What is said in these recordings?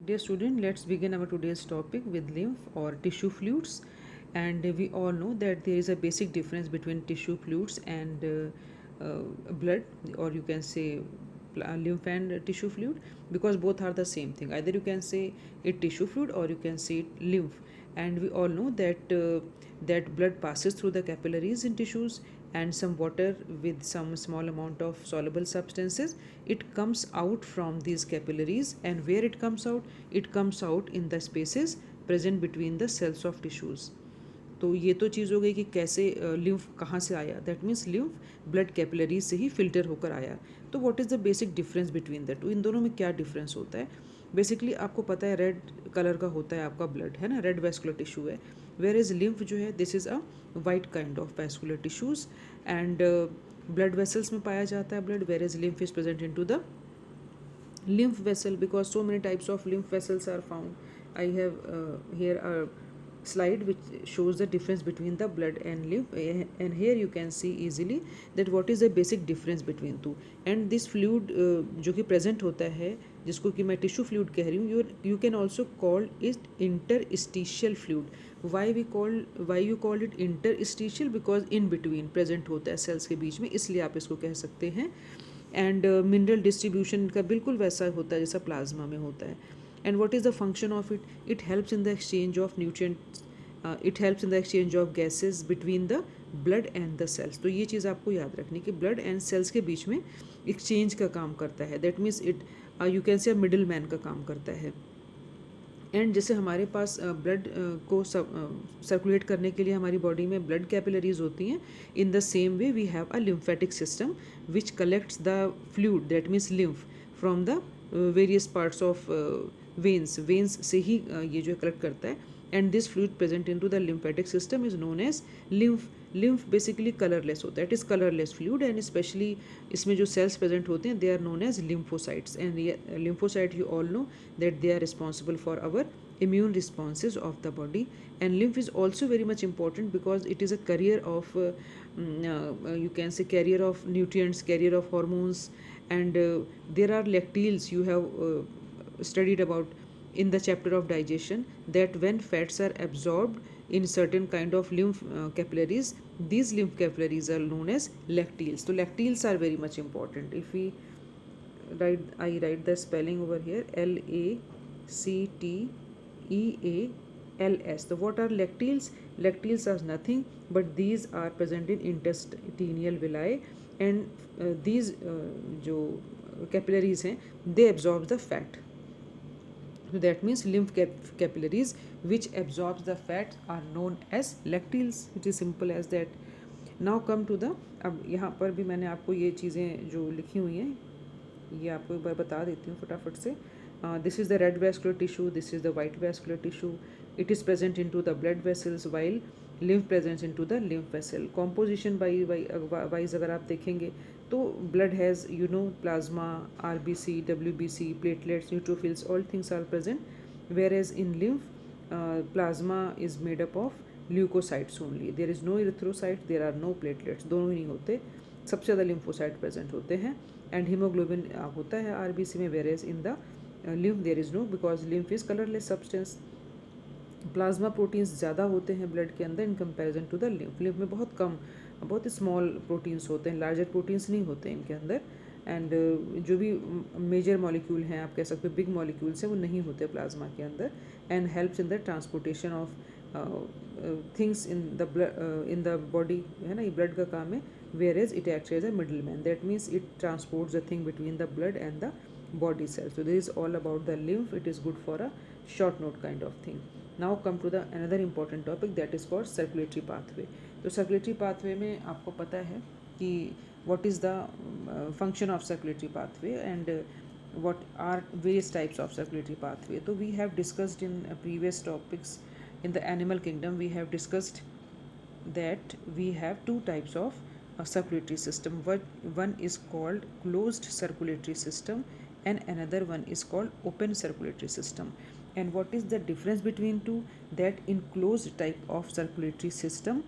Dear student, let's begin our today's topic with lymph or tissue fluids. And we all know that there is a basic difference between tissue fluids and blood, or you can say lymph and tissue fluid, because both are the same thing. Either you can say it tissue fluid or you can say it lymph. And we all know that blood passes through the capillaries in tissues, and some water with some small amount of soluble substances, it comes out from these capillaries. And where it comes out in the spaces present between the cells of tissues. तो ये तो चीज़ हो गई कि कैसे lymph कहाँ से आया. That means lymph blood capillaries से ही फिल्टर होकर आया. तो what is the basic difference between the two, इन दोनों में क्या डिफरेंस होता है. बेसिकली आपको पता है रेड कलर का होता है आपका ब्लड, है ना, रेड वेस्कुलर टिश्यू है. वेयर इज लिम्फ जो है, this is a white kind of vascular tissues. And blood vessels में पाया जाता है blood, where is lymph is present in to the lymph vessel, because so many types of lymph vessels are found. I have here a slide which shows the difference between the blood and lymph, and here you can see easily that what is the basic difference between two. And this fluid जो कि present होता है, जिसको कि मैं tissue fluid कह रही हूँ, you can also call it interstitial fluid. why you call it interstitial, because in between present होता है cells के बीच में, इसलिए आप इसको कह सकते हैं. एंड मिनरल डिस्ट्रीब्यूशन का बिल्कुल वैसा होता है जैसा प्लाज्मा में होता है. And what is the function of it, it helps in the exchange of nutrients, it helps in the exchange of gases between the blood and the cells. तो ये चीज़ आपको याद रखनी कि ब्लड एंड सेल्स के बीच में एक्सचेंज का काम करता है. That means it you can से मिडिल मैन का काम करता है. एंड जैसे हमारे पास ब्लड को सर्कुलेट करने के लिए हमारी बॉडी में ब्लड कैपिलरीज होती हैं, in the same way we have a lymphatic system which collects the fluid, that means lymph, from the various parts of veins से ही ये जो कलेक्ट करता है. And this fluid present in to the lymphatic system is known as lymph. Lymph basically colourless होता है, it is colourless fluid. And specially इसमें जो सेल्स प्रेजेंट होते हैं, they are known as lymphocytes. And lymphocyte you all no that they are responsible for our immune responses of the body. And lymph is also very much important because it is a carrier of you can say carrier of nutrients, carrier of hormones. And there are lacteals you have studied about in the chapter of digestion, that when fats are absorbed in certain kind of lymph capillaries, these lymph capillaries are known as lacteals. So lacteals are very much important. If we I write the spelling over here, LACTEALS. So what are lacteals? Lacteals are nothing but these are present in intestinal villi. And these जो capillaries हैं, they absorb the fat. So that means lymph capillaries which absorbs the fat are known as lacteals. It is simple as that. Now come to the, अब यहाँ पर भी मैंने आपको ये चीज़ें जो लिखी हुई हैं ये आपको एक बार बता देती हूँ फटाफट से. This is the red vascular tissue, this is the white vascular tissue. It is present in to the blood vessels while lymph present in to the lymph vessel. Composition wise अगर आप देखेंगे तो blood has plasma, RBC, WBC, platelets, neutrophils, all things are present. Whereas in lymph plasma is made up of leukocytes only. There is no erythrocyte, there are no platelets, दोनों ही नहीं होते. सबसे ज़्यादा lymphocyte present होते हैं. And haemoglobin होता है RBC में, whereas in the lymph there is no, because lymph is colourless substance. Plasma proteins ज़्यादा होते हैं ब्लड के अंदर in comparison to the lymph. Lymph में बहुत कम, बहुत स्मॉल प्रोटीन्स होते हैं, लार्जर प्रोटीन्स नहीं होते हैं इनके अंदर. एंड जो भी मेजर मॉलिक्यूल हैं, आप कह सकते हो बिग मॉलिक्यूल्स हैं, वो नहीं होते प्लाज्मा के अंदर. And helps in the transportation of things in the body, है ना, ये ब्लड का काम है. Whereas it acts as a middleman, that means it transports the thing between the blood and the body cells. So this is all about the lymph. It is good for a short note kind of thing. Now come to the another important topic, that is called circulatory pathway. तो circulatory pathway में आपको पता है कि what is the function of circulatory pathway and what are various types of circulatory pathway. So we have discussed in previous topics in the animal kingdom. We have discussed that we have two types of circulatory system. One is called closed circulatory system and another one is called open circulatory system. And what is the difference between two? That in closed type of circulatory system,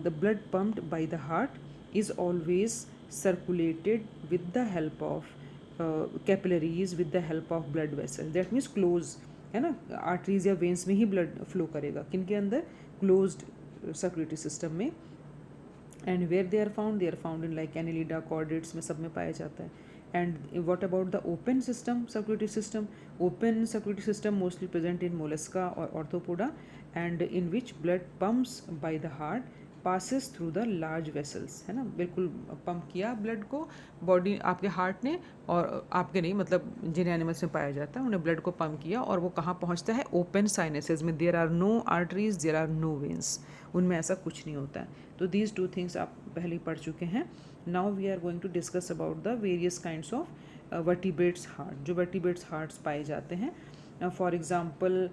the blood pumped by the heart is always circulated with the help of capillaries with the help of blood vessel, that means close, है ना, arteries या veins में ही blood flow करेगा, किन के अंदर, closed circulatory system में। And where they are found in like annelida, chordates में, सब में पाया जाता है। And what about the open system, circulatory system? Open circulatory system mostly present in mollusca और arthropoda, and in which blood pumps by the heart passes through the large vessels, है ना, बिल्कुल पंप किया ब्लड को body, आपके heart ने, और आपके नहीं, मतलब जिन एनिमल्स में पाया जाता है उन्हें ब्लड को पंप किया, और वो कहाँ पहुँचता है, ओपन साइनसेस में। There are no arteries, there are no veins, उनमें ऐसा कुछ नहीं होता है। तो दीज टू थिंग्स आप पहले ही पढ़ चुके हैं। Now we are going to discuss about the various kinds of vertebrates heart, जो वर्टिब्रेट्स हार्ट्स पाए जाते हैं। For example,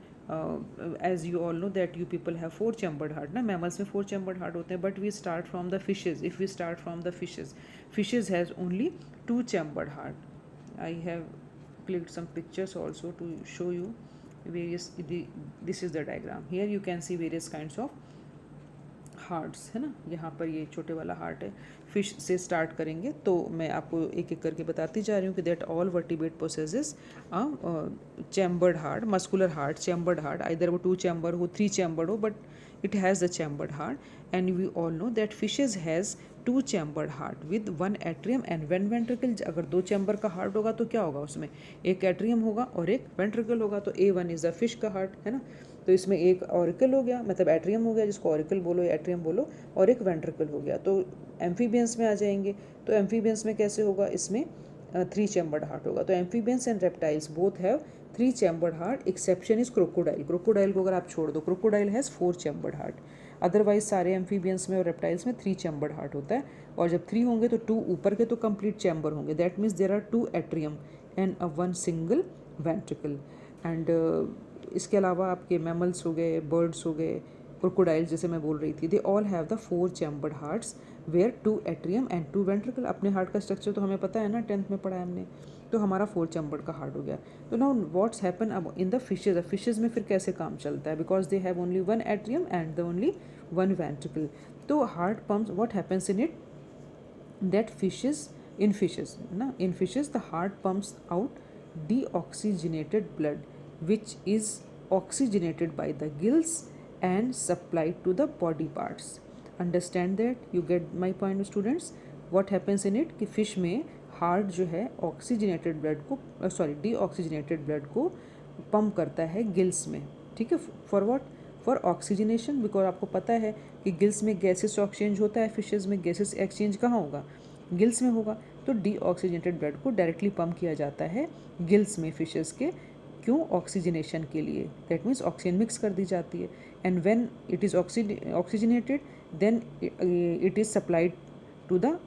as you all know that you people have 4 chambered heart ना, मैमल्स में 4 चैम्बर्ड हार्ट होते हैं, but we start from the fishes. If we start from the fishes, fishes has only 2 chambered heart. I have clicked some pictures also to show you various, this is the diagram. Here you can see various kinds of hearts, है ना, यहाँ पर ये छोटे वाला heart है। Fish से start करेंगे तो मैं आपको एक एक करके बताती जा रही हूँ कि that all vertebrate possesses chambered heart, muscular heart, chambered heart, either वो 2 चैम्बर हो, 3 चैम्बर्ड हो, but it has the chambered heart. And we all know that fishes has 2 chambered heart with 1 atrium and 1 ventricle. अगर 2 chamber का heart होगा तो क्या होगा, उसमें एक एट्रियम होगा और एक वेंट्रिकल होगा। तो A1 इज़ द फिश का हार्ट, है ना, तो इसमें एक ऑरिकल हो गया, मतलब एट्रियम हो गया, जिसको ऑरिकल बोलो या एट्रियम बोलो, और एक वेंट्रिकल हो गया। तो एम्फीबियंस में आ जाएंगे, तो एम्फीबियंस में कैसे होगा, इसमें 3 चैम्बर्ड हार्ट होगा। तो amphibians and reptiles both have 3 chambered heart, exception is crocodile. Crocodile को अगर आप छोड़ दो, crocodile has 4 chambered heart. Otherwise सारे एम्फीबियंस में और रेप्टाइल्स में 3 चैम्बर्ड हार्ट होता है, और जब 3 होंगे तो 2 ऊपर के तो कंप्लीट चैम्बर होंगे, that means there are 2 atrium and 1 single ventricle. And इसके अलावा आपके मैमल्स हो गए, बर्ड्स हो गए, क्रोकोडाइल जैसे मैं बोल रही थी, they all have the 4 chambered hearts where 2 atrium and 2 ventricle. अपने हार्ट का स्ट्रक्चर तो हमें पता है ना, 10th में पढ़ा है हमने, तो हमारा 4 चैम्बर्ड का हार्ट हो गया। तो नाउ व्हाट्स हैपन अब इन द फिशेज, फिशेज में फिर कैसे काम चलता है, because they have only 1 atrium and the only 1 ventricle. तो heart pumps, what happens in it, that fishes, in fishes ना, in fishes the heart pumps out deoxygenated blood which is oxygenated by the gills and supplied to the body parts. Understand that? You get my point, students? What happens in it कि fish में heart जो है oxygenated blood को, sorry, deoxygenated blood को pump करता है gills में, ठीक है, for what, for oxygenation. Because आपको पता है कि गिल्स में गैसेस एक्सचेंज होता है, फिशेज में गैसेस एक्सचेंज कहाँ होगा, गिल्स में होगा। तो डीऑक्सीजनेटेड ब्लड को डायरेक्टली पंप किया जाता है गिल्स में फिशेस के, क्यों, ऑक्सीजनेशन के लिए, दैट मीन्स ऑक्सीजन मिक्स कर दी जाती है। And when it is oxygenated then it is supplied to the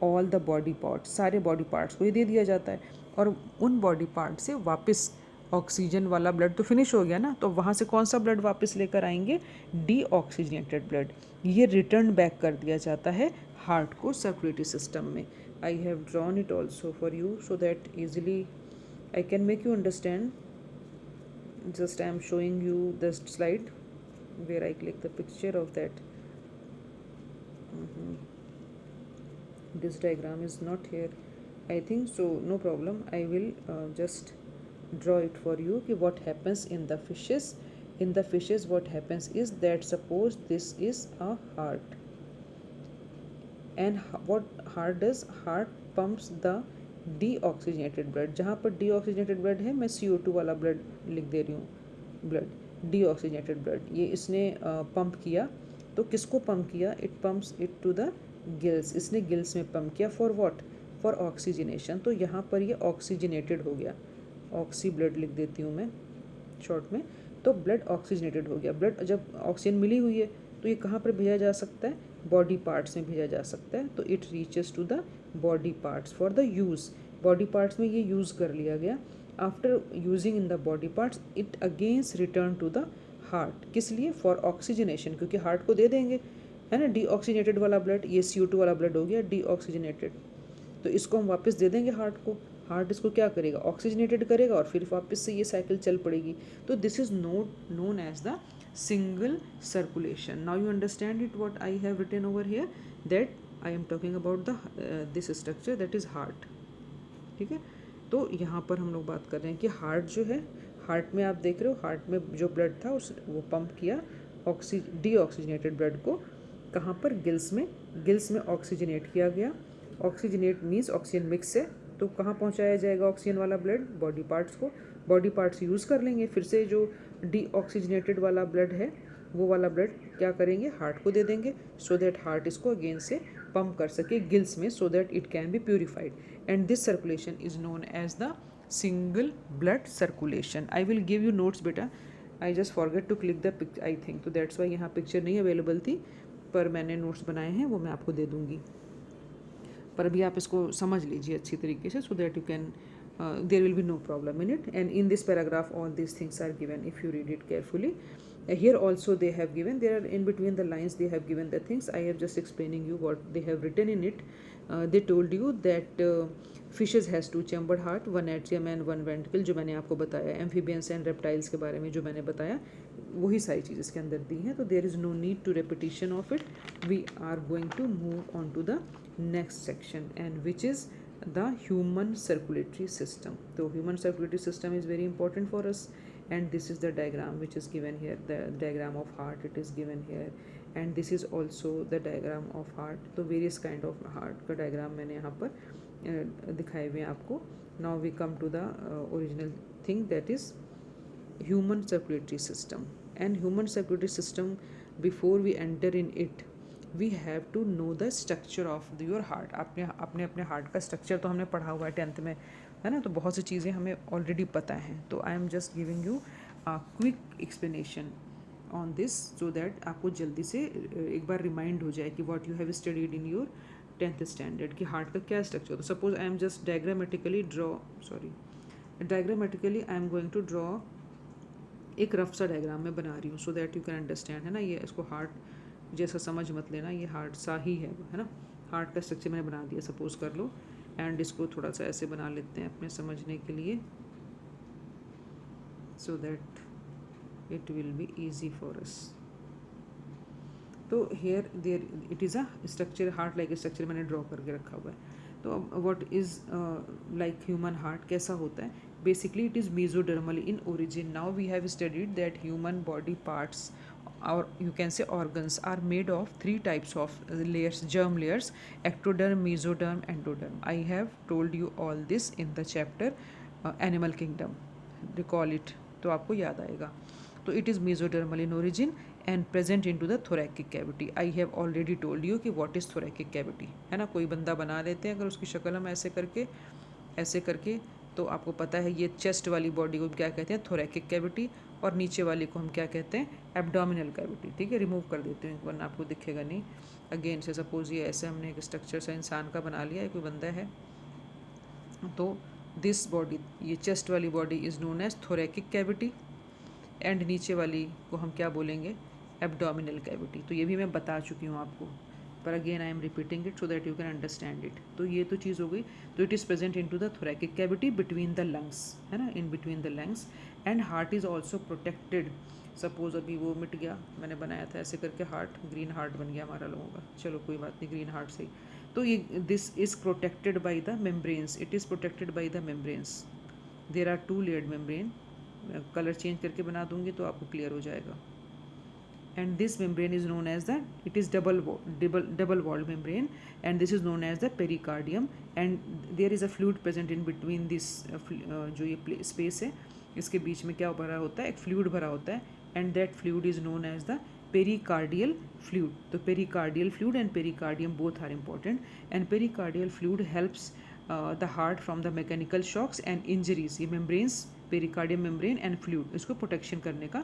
all the body parts, सारे बॉडी पार्ट्स को ये दे दिया जाता है, और उन बॉडी पार्ट से वापस ऑक्सीजन वाला ब्लड तो फिनिश हो गया ना, तो वहाँ से कौन सा ब्लड वापस लेकर आएंगे, डीऑक्सीजनेटेड ब्लड, ये रिटर्न बैक कर दिया जाता है हार्ट को सर्कुलेटरी सिस्टम में। I have drawn it also for you so that easily I can make you understand. Just I am showing you the slide where I click the picture of that. This diagram is not here, I think so, no problem. I will just draw it for you. कि what happens in the fishes. In the fishes what happens is that suppose this is a heart, and what heart does, heart pumps the deoxygenated blood, जहाँ पर deoxygenated blood है मैं CO2 वाला blood लिख दे रही हूँ, blood deoxygenated blood, ये इसने पंप किया, तो किसको पंप किया, it pumps it to the gills, इसने गिल्स में पंप किया, फॉर व्हाट, फॉर ऑक्सीजनेशन। तो यहाँ पर ये ऑक्सीजनेटेड हो गया, ऑक्सी ब्लड लिख देती हूँ मैं शॉर्ट में, तो ब्लड ऑक्सीजनेटेड हो गया। ब्लड जब ऑक्सीजन मिली हुई है तो ये कहाँ पर भेजा जा सकता है, बॉडी पार्ट्स में भेजा जा सकता है, तो it reaches to the body parts for the use, body parts में ये यूज़ कर लिया गया। After using in the body parts it against return to the heart, किस लिए, फॉर ऑक्सीजनेशन, क्योंकि हार्ट को दे देंगे, है ना, डीऑक्सीजनेटेड वाला ब्लड, ये CO2 वाला ब्लड हो गया डीऑक्सीजनेटेड, तो इसको हम वापस दे देंगे हार्ट को, हार्ट इसको क्या करेगा, ऑक्सीजनेटेड करेगा, और फिर वापस से ये साइकिल चल पड़ेगी। तो this is known as the single circulation. Now you understand it what I have written over here, that I am talking about the this structure that is heart, ठीक है। तो यहाँ पर हम लोग बात कर रहे हैं कि हार्ट जो है, हार्ट में आप देख रहे हो, हार्ट में जो ब्लड था उस वो पंप किया डीऑक्सीजनेटेड ब्लड को कहाँ पर, गिल्स में, गिल्स में ऑक्सीजनेट किया गया। ऑक्सीजनेट मीन्स ऑक्सीजन मिक्स है, तो कहाँ पहुँचाया जाएगा ऑक्सीजन वाला ब्लड, बॉडी पार्ट्स को। बॉडी पार्ट्स यूज़ कर लेंगे, फिर से जो डीऑक्सीजनेटेड वाला ब्लड है वो वाला ब्लड क्या करेंगे, हार्ट को दे देंगे, सो दैट हार्ट इसको अगेन से पंप कर सके गिल्स में, so that it can be purified, and this circulation is known as the single blood circulation. I will give you notes बेटा, I just forget to click the picture I think, तो that's why यहाँ picture नहीं available थी, पर मैंने notes बनाए हैं वो मैं आपको दे दूँगी। पर अभी आप इसको समझ लीजिए अच्छी तरीके से, सो that you can there will be no problem in it, and in this paragraph all these things are given if you read it carefully. Here also they have given, there are in between the lines they have given the things. I have just explaining you what they have written in it. They told you that fishes has two chambered heart, one atrium and one ventricle, जो मैंने आपको बताया, amphibians and reptiles के बारे में जो मैंने बताया वही सारी चीज़ इसके अंदर दी हैं, तो there is no need to repetition of it. We are going to move on to the next section, and which is the human circulatory system. So human circulatory system is very important for us, and this is the diagram which is given here, the diagram of heart, it is given here, and this is also the diagram of heart. तो various kind of heart का diagram मैंने यहाँ पर दिखाए हुए हैं आपको. Now we come to the original thing, that is human circulatory system. And human circulatory system, before we enter in it, we have to know the structure of your heart. आपने अपने heart का structure तो हमने पढ़ा हुआ है 10th में, है ना, तो बहुत सी चीज़ें हमें ऑलरेडी पता हैं. तो I am just giving you a quick explanation on this, so that आपको जल्दी से एक बार रिमाइंड हो जाए कि what you have studied in your 10th standard, कि हार्ट का क्या स्ट्रक्चर. तो suppose I am just diagrammatically I am going to draw एक रफ सा डायग्राम में बना रही हूँ, so that you can understand, है ना. ये इसको हार्ट जैसा समझ मत लेना, ये हार्ट सा ही है ना. हार्ट का स्ट्रक्चर मैंने बना दिया, सपोज कर लो, एंड इसको थोड़ा सा ऐसे बना लेते हैं अपने समझने के लिए, so that it will be easy for us. तो here there it is a structure, heart like structure मैंने ड्रॉ करके रखा हुआ है. तो what is like human heart कैसा होता है, basically it is mesodermal in origin. Now we have studied that human body parts, or you can say organs, are made of 3 types of layers, germ layers: ectoderm, mesoderm, endoderm. I have told you all this in the chapter animal kingdom, recall it, तो आपको याद आएगा. तो it is mesodermal in origin and present into the thoracic cavity. I have already told you कि what is thoracic cavity, है ना. कोई बंदा बना लेते हैं अगर उसकी शक्ल हम ऐसे करके, तो आपको पता है ये चेस्ट वाली बॉडी को क्या कहते हैं, थोरैकिक कैविटी, और नीचे वाली को हम क्या कहते हैं, एब्डोमिनल कैविटी. ठीक है, रिमूव कर देते हैं वरना आपको दिखेगा नहीं. अगेन से सपोज ये ऐसे हमने एक स्ट्रक्चर सा इंसान का बना लिया है, कोई बंदा है, तो दिस बॉडी, ये चेस्ट वाली body is known as thoracic cavity, and नीचे वाली को हम क्या बोलेंगे, एब्डोमिनल कैविटी. तो ये भी मैं बता चुकी हूँ आपको, पर again I am repeating it so that you can understand it. तो ये तो चीज़ हो गई. तो it is present in to the thoracic cavity between the lungs, है ना, in between the lungs. And heart is also protected. Suppose अभी वो मिट गया, मैंने बनाया था ऐसे करके हार्ट, ग्रीन हार्ट बन गया हमारा लोगों का, चलो कोई बात नहीं, ग्रीन हार्ट से ही. तो ये this is protected by the membranes, it is protected by the membranes. There are 2 layered membrane. Colour change करके बना दूंगी तो आपको क्लियर हो जाएगा. And this membrane is known as the, it is double walled membrane, and this is known as the pericardium. And there is a fluid present in between this जो ये space है, इसके बीच में क्या भरा होता है, एक फ्लूइड भरा होता है, and that fluid is known as the pericardial fluid. तो pericardial fluid and pericardium both are important, and pericardial fluid helps the heart from the mechanical shocks and injuries. ये membranes, pericardium membrane and fluid, इसको protection करने का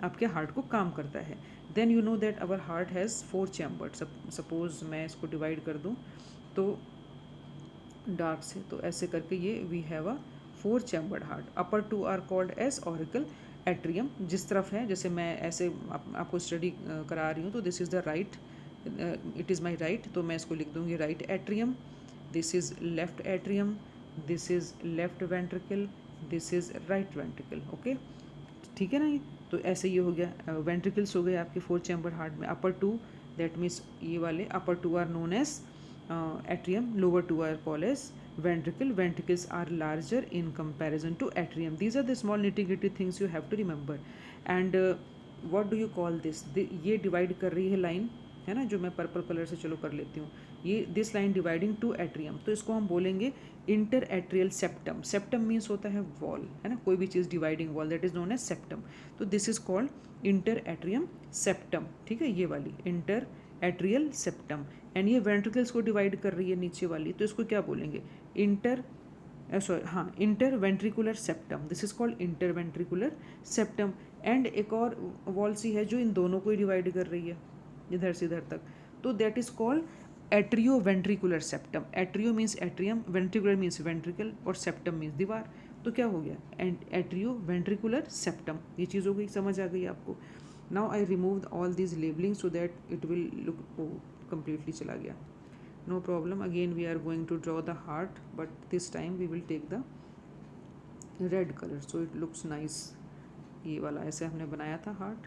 आपके heart को काम करता है. Then you know that our heart has 4 chambers. Suppose मैं इसको डिवाइड कर दूँ तो डार्क से, तो ऐसे करके ये we have a 4 chambered heart. Upper 2 are called as auricle atrium, जिस तरफ है, जैसे मैं ऐसे आपको स्टडी करा रही हूँ, तो this is the right, it is my right, तो मैं इसको लिख दूँगी right atrium. This is left atrium, this is left ventricle, this is right ventricle. Okay, ठीक है ना. ये तो ऐसे ये हो गया, वेंट्रिकल्स हो गए आपके 4 चैम्बर हार्ट में. अपर 2 दैट मीन्स ये वाले upper 2 are known as atrium, lower 2 are called as ventricle. Ventricles are larger in comparison to atrium. These are the small nitty-gritty things you have to remember. And what do you call this? ये divide कर रही है line, है ना, जो मैं purple colour से चलो कर लेती हूँ, ये this line dividing two atrium, तो इसको हम बोलेंगे inter atrial septum. Septum means होता है वॉल, है ना, कोई भी चीज़ dividing wall, that is known as septum. तो this is called inter atrium septum. ठीक है, ये वाली इंटर एट्रियल सेप्टम. एंड ये वेंट्रिकल्स को डिवाइड कर रही है नीचे वाली, तो इसको क्या बोलेंगे? Inter ventricular septum. This is called inter ventricular septum. And एक और वॉल सी है जो इन दोनों को ही डिवाइड कर रही है इधर से इधर तक, तो that is called atrio ventricular septum. Atrio means atrium, ventricular means ventricle, और सेप्टम मीन्स दीवार. तो क्या हो गया? And atrio ventricular septum. ये चीज़ हो गई, समझ आ गई आपको? Now I remove all these labelling so that it will look, completely चला गया. No problem. Again we are going to draw the heart, but this time we will take the red colour so it looks nice. ये वाला ऐसे हमने बनाया था heart.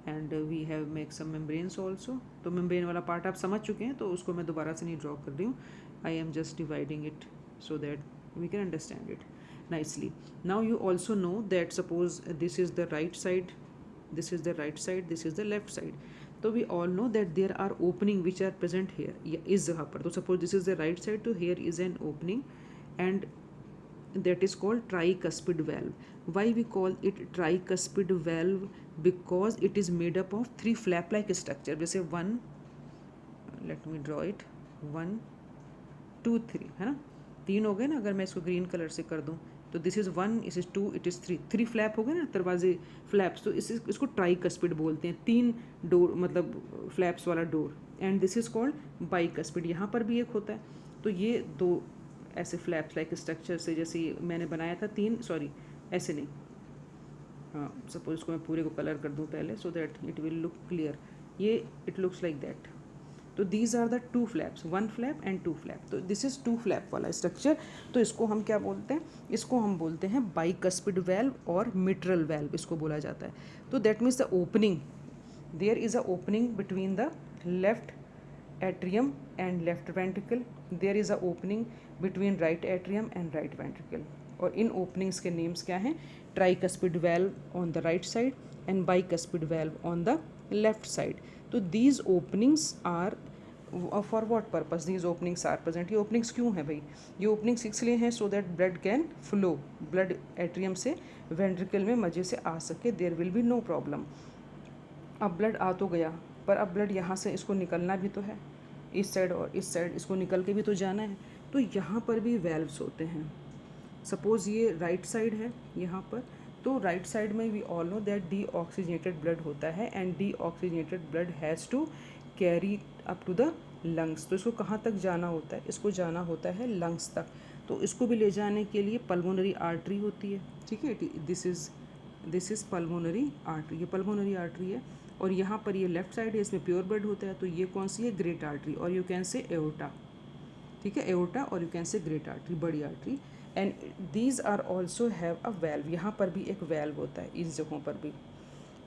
And we have make some membranes also. तो membrane वाला part आप समझ चुके हैं, तो उसको मैं दोबारा से नहीं ड्रॉ कर रही हूँ. I am just dividing it so that we can understand it nicely. Now you also know that suppose this is the right side, this is the right side, this is the left side. So we all know that there are opening which are present here, is यहाँ पर. तो suppose this is the right side, तो here is an opening and that is called tricuspid valve. Why we call it tricuspid valve? Because it is made up of three flap like structure. जैसे one, let me draw it, 1 2 3, है ना, तीन हो गए ना. अगर मैं इसको ग्रीन कलर से कर दूँ तो दिस इज़ 1, इस इज़ 2, इट इज़ 3. 3 फ्लैप हो गए ना दरवाजे, फ्लैप्स. तो इसको ट्राइकस्पिड बोलते हैं. 3 डोर मतलब फ्लैप्स वाला door. And this is called bicuspid. यहाँ पर भी एक होता है. तो ये दो ऐसे फ्लैप्स लाइक स्ट्रक्चर से, जैसे मैंने बनाया था 3, सॉरी ऐसे नहीं, हाँ, सपोज इसको मैं पूरे को कलर कर दूँ पहले so that it will look clear. ये इट लुक्स लाइक दैट. तो these are the 2 flaps, 1 flap and 2 flap. तो दिस इज़ 2 फ्लैप वाला स्ट्रक्चर. तो इसको हम क्या बोलते हैं? इसको हम बोलते हैं बाइकस्पिड वेल्व और मिट्रल वेल्व इसको बोला जाता है. तो that means the opening, there is a opening between the left atrium and left ventricle. There is a opening between right atrium and right ventricle. और इन ओपनिंग्स के नेम्स क्या हैं? Tricuspid valve on the right side and bicuspid valve on the left side. तो these openings are for what purpose these openings are present? ये openings क्यों हैं भाई? ये ओपनिंग्स इसलिए हैं so that blood can flow, blood atrium से ventricle में मजे से आ सके. There will be no problem. अब ब्लड आ तो गया, पर अब ब्लड यहाँ से इसको निकलना भी तो है, इस साइड और इस साइड इसको निकल के भी तो जाना है. तो यहाँ पर भी वेल्व्स होते हैं. सपोज़ ये राइट साइड है यहाँ पर, तो राइट साइड में we all know that deoxygenated blood होता है and deoxygenated blood has to carry up to the lungs. तो इसको कहाँ तक जाना होता है? इसको जाना होता है लंग्स तक. तो इसको भी ले जाने के लिए पल्मोनरी आर्टरी होती है. ठीक है, दिस इज़ पल्मोनरी आर्टरी. ये पल्मोनरी आर्टरी है. और यहाँ पर ये लेफ्ट साइड है, इसमें प्योर ब्लड होता है. तो ये कौन सी है? ग्रेट आर्टरी, और यू कैन से एओर्टा. ठीक है, एओर्टा, और you can say great artery, बड़ी artery. And these are also have a valve. यहाँ पर भी एक वेल्व होता है. इस जगहों पर भी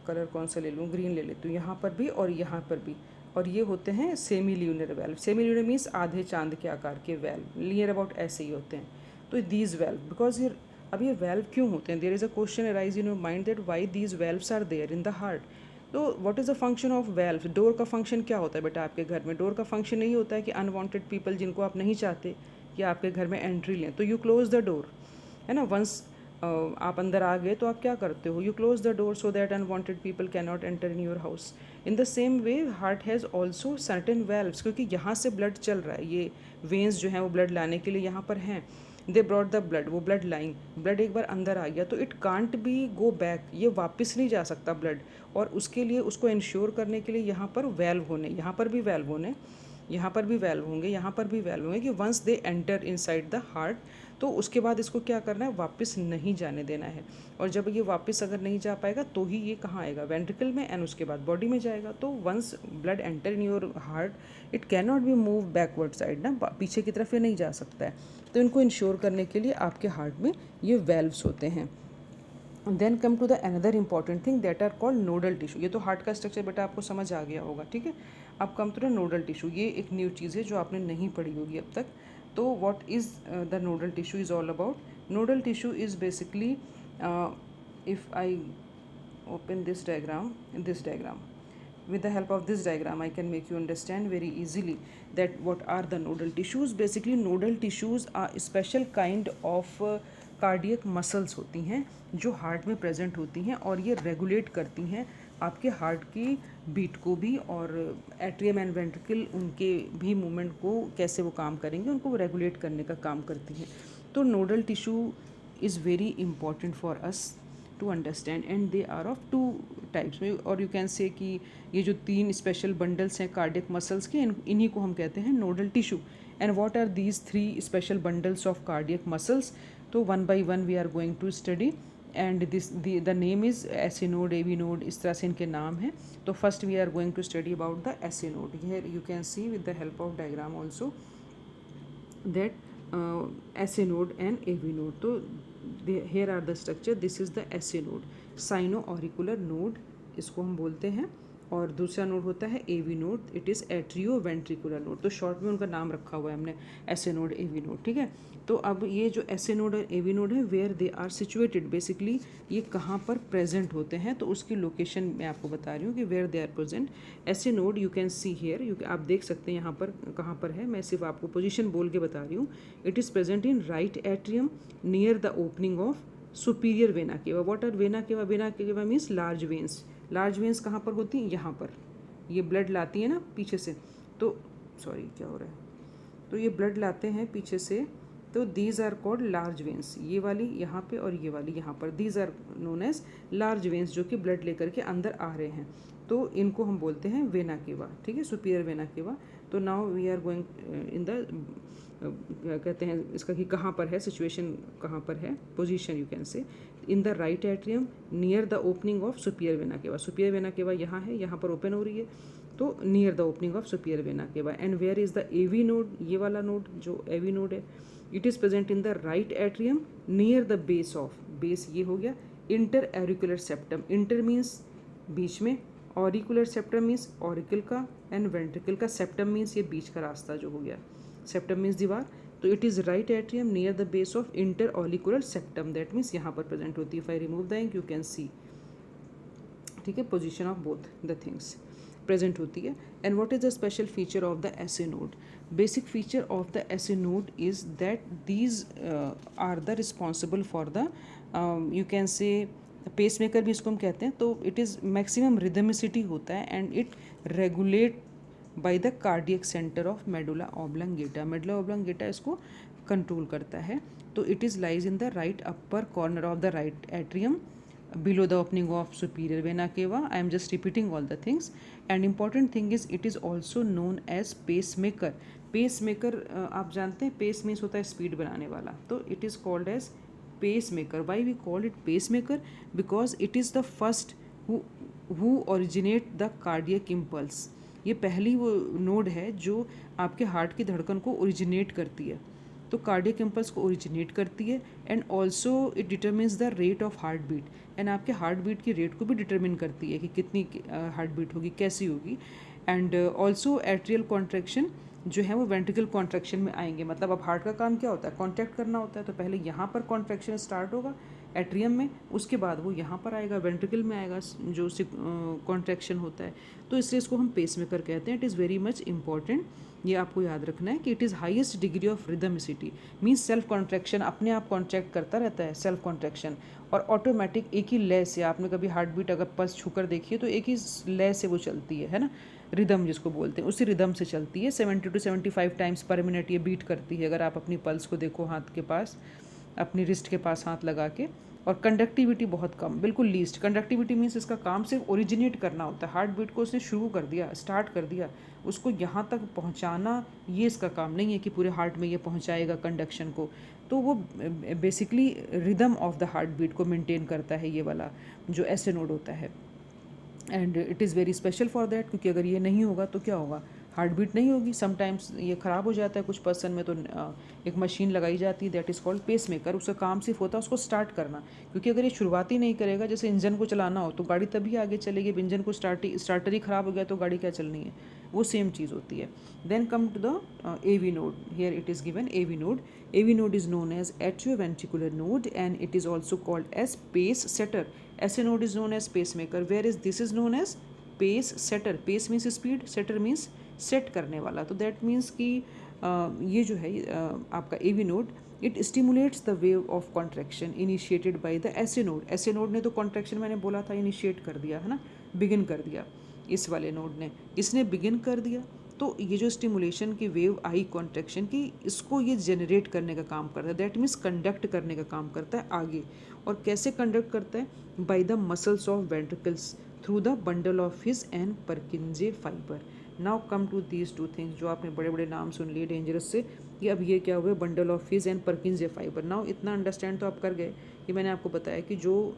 कलर कौन सा ले लूँ? ग्रीन ले लेती हूँ. यहाँ पर भी और यहाँ पर भी. और ये होते हैं semi lunar valve. Semi lunar means आधे चांद के आकार के वेल्व, नियर अबाउट ऐसे ही होते हैं. तो दीज वेल्व, बिकॉज ये अब ये वेल्व क्यों होते हैं? There is a question arise in your mind that why these valves are there in the heart. तो what is the function of valve? Door का फंक्शन क्या होता है बेटा आपके घर में? डोर का फंक्शन नहीं होता है कि अनवांटेड पीपल जिनको आप नहीं चाहते कि आपके घर में एंट्री लें, तो यू क्लोज द डोर, है ना. वंस आप अंदर आ गए तो आप क्या करते हो? You close the door so that unwanted people can not enter in your house. In the same way heart has also certain valves, क्योंकि यहाँ से ब्लड चल रहा है. ये वेन्स जो हैं वो ब्लड लाने के लिए यहाँ पर हैं. दे ब्रॉट द ब्लड, वो ब्लड लाइन, ब्लड एक बार अंदर आ गया तो it can't be go back, ये वापस नहीं जा सकता ब्लड. और उसके लिए उसको इंश्योर करने के लिए यहाँ पर वेल्व होने, यहाँ पर भी वेल्व होने, यहाँ पर भी वेल्व होंगे, यहाँ पर भी वेल्व होंगे कि once they enter inside the heart, तो उसके बाद इसको क्या करना है? वापस नहीं जाने देना है. और जब ये वापस अगर नहीं जा पाएगा तो ही ये कहाँ आएगा? वेंट्रिकल में, एंड उसके बाद बॉडी में जाएगा. तो once blood enter in your heart it can not be move backward side ना, पीछे की तरफ ये नहीं जा सकता है. तो इनको इंश्योर करने के लिए आपके हार्ट में ये वेल्व्स होते हैं. Then come to the another important thing that are called nodal tissue. ये तो हार्ट का स्ट्रक्चर बेटा आपको समझ आ गया होगा. ठीक है, अब come to the nodal tissue. ये एक न्यू चीज़ है जो आपने नहीं पढ़ी होगी अब तक. तो what is the nodal tissue is all about? Nodal tissue is basically, if I open this diagram, with the help of this diagram I can make you understand very easily that what are the nodal tissues. Basically nodal tissues are special kind of cardiac muscles होती हैं जो heart में present होती हैं और ये regulate करती हैं आपके हार्ट की बीट को भी, और एट्रियम एंड वेंट्रिकल उनके भी मूवमेंट को कैसे वो काम करेंगे उनको रेगुलेट करने का काम करती हैं. तो nodal tissue is very important for us to understand and they are of two types में. और यू कैन से कि ये जो 3 स्पेशल बंडल्स हैं कार्डियक मसल्स के, इन्हीं को हम कहते हैं nodal tissue. And what are these 3 special bundles of cardiac muscles? तो 1 by 1 we are going to study and the name is SA node, AV node, इस तरह से इनके नाम हैं. तो first we are going to study about the SA node. Here you can see with the help of diagram also that SA node and AV node. तो here are the structure. This is the SA node, sino-auricular node इसको हम बोलते हैं. और दूसरा node होता है AV node, it is atrio-ventricular node. तो शॉर्ट में उनका नाम रखा हुआ है हमने SA नोड, AV नोड. ठीक है. तो अब ये जो SA नोड और AV नोड है, where they are situated, basically ये कहाँ पर प्रेजेंट होते हैं, तो उसकी लोकेशन मैं आपको बता रही हूँ कि where they are present. SA node you can see here, आप देख सकते हैं यहाँ पर कहाँ पर है. मैं सिर्फ आपको पोजीशन बोल के बता रही हूँ. It is present in right atrium near the opening of superior vena cava. What are vena cava? Vena cava means large veins. Large veins कहाँ पर होती हैं? यहाँ पर. ये ब्लड लाती है ना पीछे से, तो सॉरी क्या हो रहा है, तो ये ब्लड लाते हैं पीछे से, तो these are called large veins. ये वाली यहाँ पे और ये वाली यहाँ पर, these are known as large veins, जो कि ब्लड लेकर के अंदर आ रहे हैं. तो इनको हम बोलते हैं वेना केवा. ठीक है, सुपीरियर वेना केवा. तो now we are going in the क्या कहते हैं इसका कि कहाँ पर है सिचुएशन, कहाँ पर है पोजीशन, यू कैन से इन the right atrium near the opening of superior vena केवा. सुपीरियर वेना केवा यहाँ है, यहाँ पर ओपन हो रही है, तो near the opening of superior vena cava. And where is the AV node? ये वाला नोड जो एवी नोड है, it is present in the right atrium near the base of, base ये हो गया, inter auricular septum. Inter means बीच में, auricular septum means auricle का, एंड वेंट्रिकल का. सेप्टम मीन्स ये बीच का रास्ता जो हो गया, सेप्टम मीन्स दीवार. तो it is right atrium near the base of inter auricular septum, that means यहाँ पर प्रेजेंट होती है. If I remove the ink you can see. ठीक है, position of both the things present होती है. And what is the special feature of the SA node? Basic feature of the SA node is that these are the responsible for the, you can say pacemaker भी इसको हम कहते हैं. तो it is maximum rhythmicity होता है and it regulate by the cardiac centre of medulla oblongata. Medulla oblongata इसको control करता है. तो it is lies in the right upper corner of the right atrium below the opening of superior vena cava. I am just repeating all the things. And important thing is it is also known as pacemaker. pacemaker आप जानते हैं, pace means होता है speed बनाने वाला. तो it is called as pacemaker. Why we call it pacemaker? Because it is the first who originate the cardiac impulse. ये पहली वो नोड है जो आपके हार्ट की धड़कन को ओरिजिनेट करती है. तो कार्डियक इम्पल्स को ओरिजिनेट करती है. And also it determines the rate of heart beat. And आपके हार्ट बीट की रेट को भी डिटर्मिन करती है कि कितनी हार्ट बीट होगी, कैसी होगी. एंड ऑल्सो एट्रियल कॉन्ट्रैक्शन जो है वो वेंट्रिकल कॉन्ट्रैक्शन में आएंगे. मतलब अब हार्ट का काम क्या होता है? कॉन्ट्रैक्ट करना होता है. तो पहले यहाँ पर कॉन्ट्रैक्शन स्टार्ट होगा एट्रियम में, उसके बाद वो यहाँ पर आएगा, वेंट्रिकल में आएगा जो कॉन्ट्रैक्शन होता है. तो इसलिए इसको हम पेसमेकर कहते हैं. It is very much important. ये आपको याद रखना है कि it is highest degree of rhythmicity. Means self contraction, अपने आप कॉन्ट्रैक्ट करता रहता है, सेल्फ कॉन्ट्रैक्शन. और ऑटोमेटिक एक ही लय से, आपने कभी हार्ट बीट अगर पल्स छूकर देखिए तो एक ही लय से वो चलती है ना, रिदम जिसको बोलते हैं, उसी रिदम से चलती है. 70 to 75 टाइम्स पर मिनट ये बीट करती है. अगर आप अपनी पल्स को देखो हाथ के पास, अपनी रिस्ट के पास हाथ लगा के. और कंडक्टिविटी बहुत कम, बिल्कुल लीस्ट. कंडक्टिविटी मीन्स इसका काम सिर्फ ओरिजिनेट करना होता है. हार्ट बीट को उसने शुरू कर दिया, स्टार्ट कर दिया, उसको यहाँ तक पहुँचाना ये इसका काम नहीं है कि पूरे हार्ट में ये पहुँचाएगा कंडक्शन को. तो वो basically rhythm of the heart beat को मेंटेन करता है ये वाला जो एसे नोड होता है. And it is very special for that, क्योंकि अगर ये नहीं होगा तो क्या होगा, हार्ट बीट नहीं होगी। समटाइम्स ये ख़राब हो जाता है कुछ पर्सन में, तो एक मशीन लगाई जाती है, that is called pacemaker. उसका काम सिर्फ होता है उसको स्टार्ट करना, क्योंकि अगर ये शुरुआत ही नहीं करेगा, जैसे इंजन को चलाना हो तो गाड़ी तभी आगे चलेगी। इंजन को स्टार्टर ही ख़राब हो गया तो गाड़ी क्या चलनी है, वो सेम चीज़ होती है। Then come to the AV node. Here it is given AV node. AV node is known as atrioventricular node and it is also called as pace setter. SA node is known as pacemaker, whereas this is known as pace setter. Pace means speed, setter means set करने वाला। तो that means कि ये जो है आपका AV node, it stimulates the wave of contraction initiated by the SA node. SA node ने तो कॉन्ट्रैक्शन मैंने बोला था इनिशिएट कर दिया है ना, बिगिन कर दिया। इस वाले नोड ने, इसने बिगिन कर दिया, तो ये जो स्टिमुलेशन की वेव आई कॉन्ट्रैक्शन की, इसको ये जनरेट करने का काम करता है। दैट मीन्स कंडक्ट करने का काम करता है आगे। और कैसे कंडक्ट करता है? By the muscles of ventricles through the bundle of His and Purkinje fibre. Now come to these two things, जो आपने बड़े बड़े नाम सुन लिए डेंजरस से, कि अब ये क्या हुए, bundle of His and Purkinje fibre. Now इतना अंडरस्टैंड तो आप कर गए कि मैंने आपको बताया कि जो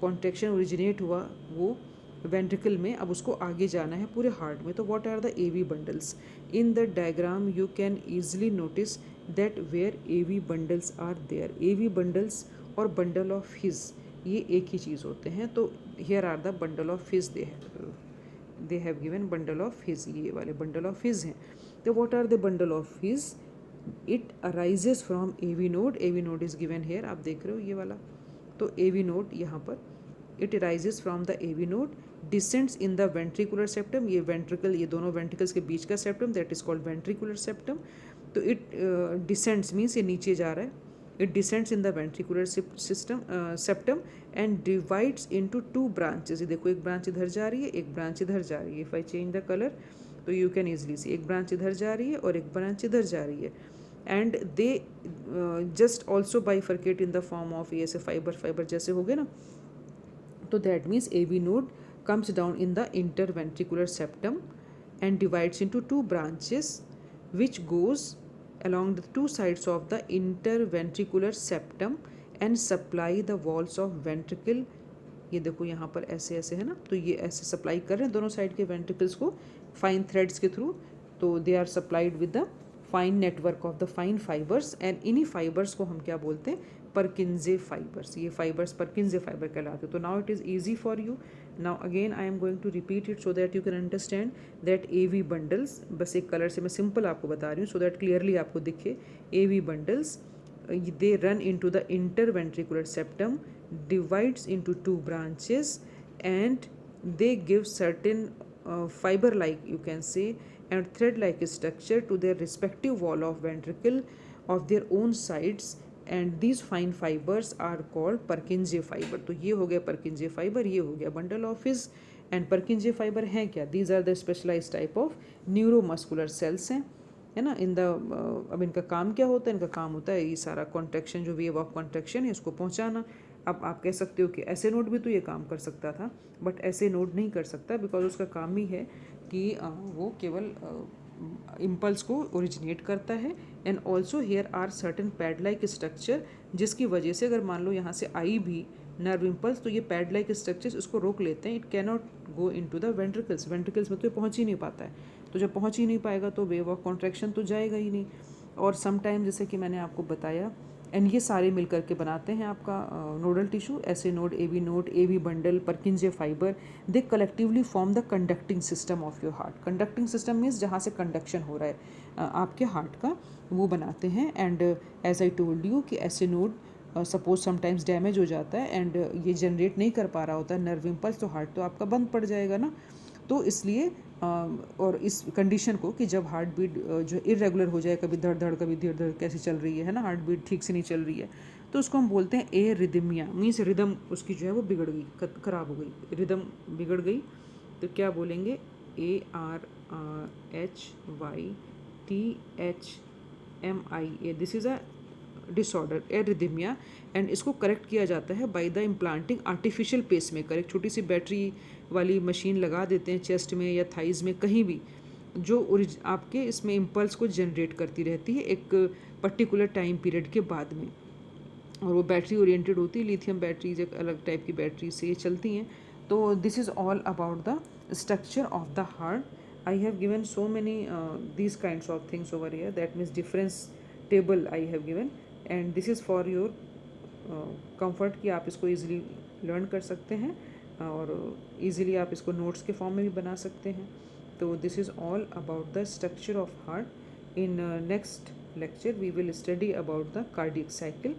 कॉन्ट्रैक्शन ओरिजिनेट हुआ वो वेंट्रिकल में, अब उसको आगे जाना है पूरे हार्ट में। तो what are the AV bundles? In the diagram you can easily notice that where AV bundles are there. AV bundles और बंडल ऑफ हिज ये एक ही चीज़ होते हैं। तो here are the bundle of His, they have given bundle of His, ये वाले बंडल ऑफ हिज हैं। तो what are the bundle of His? It arises from AV node. AV node is given hair, आप देख रहे हो ये वाला। तो AV नोड यहाँ पर, it arises from the AV node, descends in the ventricular septum. ये वेंट्रिकल, ये दोनों वेंट्रिकल्स के बीच का septum, that is called ventricular septum. तो इट डिसेंड्स मीन्स ये नीचे जा रहा है। It descends in the ventricular system septum and divides into 2 branches. ये देखो, एक ब्रांच इधर जा रही है, एक ब्रांच इधर जा रही है। If I change the colour तो यू कैन इजली सी, एक ब्रांच इधर जा रही है और एक ब्रांच इधर जा रही है। And they just also bifurcate in the form of, ये ऐसे फाइबर फाइबर जैसे हो गए ना। तो that means AV node comes down in the interventricular septum and divides into 2 branches which goes along the 2 sides of the interventricular septum and supply the walls of ventricle। ये देखो यहाँ पर ऐसे ऐसे है ना, तो ये ऐसे सप्लाई कर रहे हैं दोनों साइड के वेंट्रिकल्स को फाइन थ्रेड्स के थ्रू। तो they are supplied with the fine network of the fine fibres and इन्हीं फाइबर्स को हम क्या बोलते हैं? Purkinje fibres. ये फाइबर्स परकिंजे फाइबर कहलाते हैं। तो now it is easy for you. Now again I am going to repeat it so that you can understand that AV bundles, बस एक कलर से मैं सिंपल आपको बता रही हूँ सो दैट क्लियरली आपको दिखे। AV bundles, they run into the interventricular septum, divides into 2 branches and they give certain fiber like, you can say, and thread like structure to their respective wall of ventricle of their own sides, and these fine fibers are called Purkinje fiber। तो ये हो गया Purkinje fiber, ये हो गया bundle of his। And Purkinje fiber हैं क्या? These are the specialized type of neuromuscular cells हैं, है ना। इन द अब इनका काम क्या होता है? इनका काम होता है ये सारा कॉन्ट्रैक्शन, जो वेव ऑफ कॉन्ट्रैक्शन है, इसको पहुंचाना। अब आप कह सकते हो कि ऐसे नोड भी तो ये काम कर सकता था, बट ऐसे नोड नहीं कर सकता, बिकॉज उसका काम ही है कि वो केवल इम्पल्स को ओरिजिनेट करता है। And also here are certain pad like structure, जिसकी वजह से अगर मान लो यहाँ से आई भी नर्व इम्पल्स, तो ये पैड लाइक स्ट्रक्चर्स उसको रोक लेते हैं। It cannot go into the ventricles, ventricles में तो ये पहुँच ही नहीं पाता है। तो जब पहुँच ही नहीं पाएगा तो वेव ऑफ कॉन्ट्रैक्शन तो जाएगा ही नहीं। और समटाइम जैसे कि मैंने आपको बताया, एंड ये सारे मिल करके बनाते हैं आपका नोडल टिश्यू। ऐसे node, AV node, AV bundle, परकिंजे fibre, they collectively form the conducting system of your heart. Conducting system means जहाँ से कंडक्शन हो रहा है आपके हार्ट का, वो बनाते हैं। And as I told you कि SA node suppose sometimes damage हो जाता है एंड ये जनरेट नहीं कर पा रहा होता है नर्व इम्पल्स, तो हार्ट तो आपका बंद पड़ जाएगा ना। तो इसलिए और इस कंडीशन को कि जब हार्ट बीट जो इरेगुलर हो जाए, कभी धड़ धड़ कभी धीरे धड़ कैसे चल रही है ना, हार्ट बीट ठीक से नहीं चल रही है, तो उसको हम बोलते हैं एरिदमिया। मीन्स रिदम उसकी जो है वो बिगड़ गई, ख़राब हो गई, रिदम बिगड़ गई। तो क्या बोलेंगे? ARHYTHMIA, this is a disorder arrhythmia. And इसको करेक्ट किया जाता है by the implanting artificial pacemaker. एक छोटी सी बैटरी वाली मशीन लगा देते हैं चेस्ट में या थाइज़ में, कहीं भी, जो आपके इसमें इम्पल्स को जनरेट करती रहती है एक पर्टिकुलर टाइम पीरियड के बाद में। और वो बैटरी ओरिएंटेड होती है, लिथियम बैटरीज एक अलग टाइप की बैटरी से ये चलती हैं। तो this is all about the structure of the heart. I have given so many these kinds of things over here, that means difference table I have given, and this is for your comfort कि आप इसको easily learn कर सकते हैं और easily आप इसको notes के फॉर्म में भी बना सकते हैं. तो this is all about the structure of heart. In next lecture we will study about the cardiac cycle.